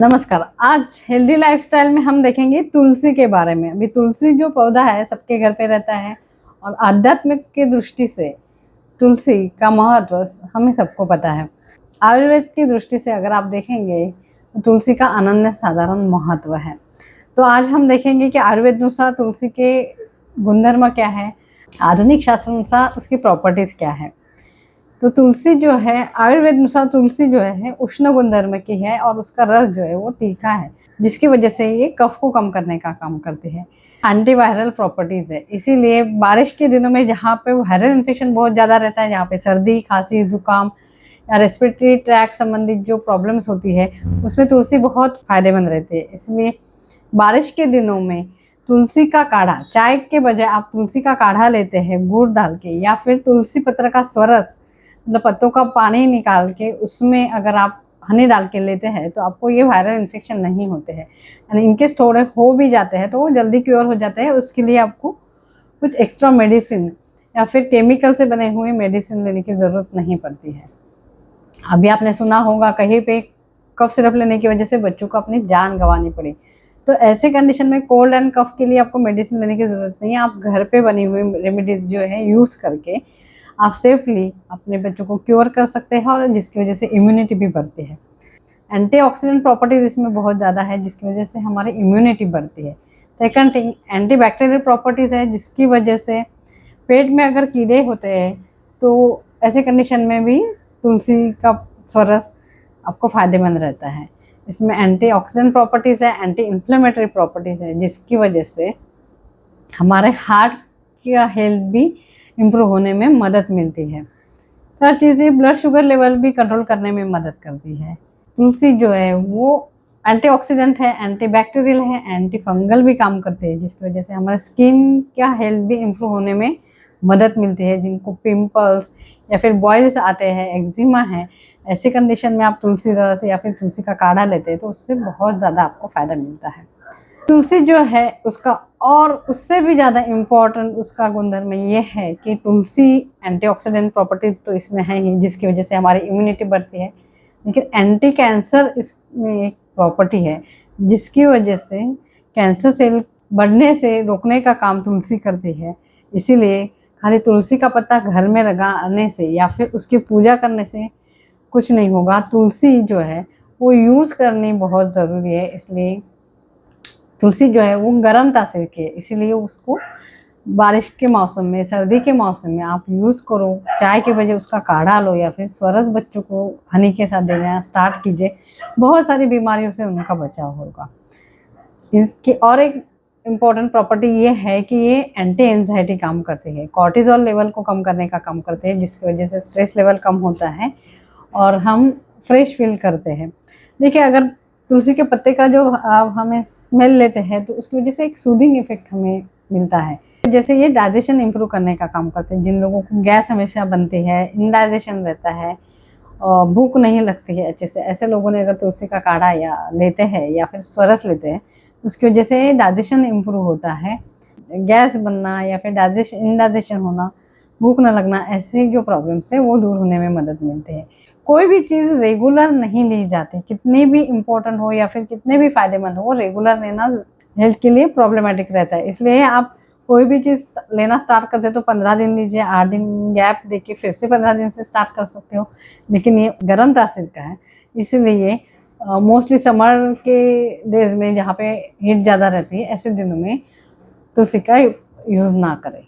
नमस्कार। आज healthy lifestyle में हम देखेंगे तुलसी के बारे में। अभी तुलसी जो पौधा है सबके घर पे रहता है और आध्यात्मिक की दृष्टि से तुलसी का महत्व हमें सबको पता है। आयुर्वेद की दृष्टि से अगर आप देखेंगे तो तुलसी का अनन्य साधारण महत्व है। तो आज हम देखेंगे कि आयुर्वेद अनुसार तुलसी के गुणधर्म क्या है, आधुनिक शास्त्र अनुसार उसकी प्रॉपर्टीज क्या है। तो तुलसी जो है आयुर्वेद अनुसार तुलसी जो है उष्ण गुणधर्म की है और उसका रस जो है वो तीखा है, जिसकी वजह से ये कफ को कम करने का काम करती है। एंटीवायरल प्रॉपर्टीज है, इसीलिए बारिश के दिनों में जहाँ पे वायरल इन्फेक्शन बहुत ज़्यादा रहता है, जहाँ पे सर्दी खांसी जुकाम या रेस्पिरेटरी ट्रैक संबंधित जो प्रॉब्लम्स होती है उसमें तुलसी बहुत फायदेमंद रहती है। इसलिए बारिश के दिनों में तुलसी का काढ़ा, चाय के बजाय आप तुलसी का काढ़ा लेते हैं गुड़ डाल के, या फिर तुलसी पत्र का स्वरस मतलब पत्तों का पानी निकाल के उसमें अगर आप हनी डाल के लेते हैं तो आपको ये वायरल इन्फेक्शन नहीं होते हैं। यानी इनकेस थोड़े हो भी जाते हैं तो वो जल्दी क्योर हो जाते हैं। उसके लिए आपको कुछ एक्स्ट्रा मेडिसिन या फिर केमिकल से बने हुए मेडिसिन लेने की ज़रूरत नहीं पड़ती है। अभी आपने सुना होगा कहीं पे कफ सिरप लेने की वजह से बच्चों को अपनी जान गंवानी पड़ी। तो ऐसे कंडीशन में कोल्ड एंड कफ के लिए आपको मेडिसिन लेने की ज़रूरत नहीं है। आप घर पे बनी हुई रेमेडीज़ जो है यूज़ करके आप सेफली अपने बच्चों को क्योर कर सकते हैं और जिसकी वजह से इम्यूनिटी भी बढ़ती है। एंटीऑक्सीडेंट प्रॉपर्टीज इसमें बहुत ज़्यादा है जिसकी वजह से हमारी इम्यूनिटी बढ़ती है। सेकंड थिंग एंटीबैक्टीरियल प्रॉपर्टीज़ है, जिसकी वजह से पेट में अगर कीड़े होते हैं तो ऐसे कंडीशन में भी तुलसी का स्वरस आपको फ़ायदेमंद रहता है। इसमें एंटीऑक्सीडेंट प्रॉपर्टीज़ है, एंटी इन्फ्लेमेटरी प्रॉपर्टीज़ है, जिसकी वजह से हमारे हार्ट का हेल्थ भी इम्प्रूव होने में मदद मिलती है। हर चीज़ें ब्लड शुगर लेवल भी कंट्रोल करने में मदद करती है। तुलसी जो है वो एंटीऑक्सीडेंट है, एंटीबैक्टीरियल है, एंटी फंगल भी काम करते हैं, जिसकी वजह से हमारे स्किन का हेल्थ भी इम्प्रूव होने में मदद मिलती है। जिनको पिंपल्स या फिर बॉयल्स आते हैं, एक्जिमा है, ऐसी कंडीशन में आप तुलसी रस या फिर तुलसी का काढ़ा लेते हैं तो उससे बहुत ज़्यादा आपको फ़ायदा मिलता है। तुलसी जो है उसका और उससे भी ज़्यादा इम्पॉर्टेंट उसका गुणधर्म ये है कि तुलसी एंटीऑक्सीडेंट प्रॉपर्टी तो इसमें है ही, जिसकी वजह से हमारी इम्यूनिटी बढ़ती है, लेकिन एंटी कैंसर इसमें एक प्रॉपर्टी है जिसकी वजह से कैंसर सेल बढ़ने से रोकने का काम तुलसी करती है। इसीलिए खाली तुलसी का पत्ता घर में लगाने से या फिर उसकी पूजा करने से कुछ नहीं होगा। तुलसी जो है वो यूज़ करनी बहुत ज़रूरी है। इसलिए तुलसी जो है वो गर्म तासीर की है, इसीलिए उसको बारिश के मौसम में, सर्दी के मौसम में आप यूज़ करो। चाय के बजाय उसका काढ़ा लो या फिर स्वरस बच्चों को हनी के साथ देना स्टार्ट कीजिए, बहुत सारी बीमारियों से उनका बचाव होगा। इसकी और एक इम्पॉर्टेंट प्रॉपर्टी ये है कि ये एंटी एंजाइटी काम करती है, कॉर्टिजोल लेवल को कम करने का काम करते हैं, जिसकी वजह से स्ट्रेस लेवल कम होता है और हम फ्रेश फील करते हैं। देखिए अगर तुलसी के पत्ते का जो हमें स्मेल लेते हैं तो उसकी वजह से एक सूदिंग इफेक्ट हमें मिलता है। जैसे ये डाइजेशन इंप्रूव करने का काम करते हैं। जिन लोगों को गैस हमेशा बनती है, इंडाइजेशन रहता है और भूख नहीं लगती है अच्छे से, ऐसे लोगों ने अगर तुलसी का काढ़ा या लेते हैं या फिर स्वरस लेते हैं उसकी वजह से डाइजेशन इंप्रूव होता है। गैस बनना या फिर इंडाइजेशन होना, भूख न लगना, ऐसी जो प्रॉब्लम्स है वो दूर होने में मदद मिलती है। कोई भी चीज़ रेगुलर नहीं ली जाती, कितनी भी इम्पोर्टेंट हो या फिर कितने भी फायदेमंद हो, वो रेगुलर लेना हेल्थ के लिए प्रॉब्लमेटिक रहता है। इसलिए आप कोई भी चीज़ लेना स्टार्ट करते हो तो 15 दिन लीजिए, 8 दिन गैप देके फिर से 15 दिन से स्टार्ट कर सकते हो, लेकिन ये गर्म तासीर का है। इसलिए मोस्टली समर के डेज में जहाँ पे हीट ज़्यादा रहती है, ऐसे दिनों में तुलसी का यूज़ ना करें।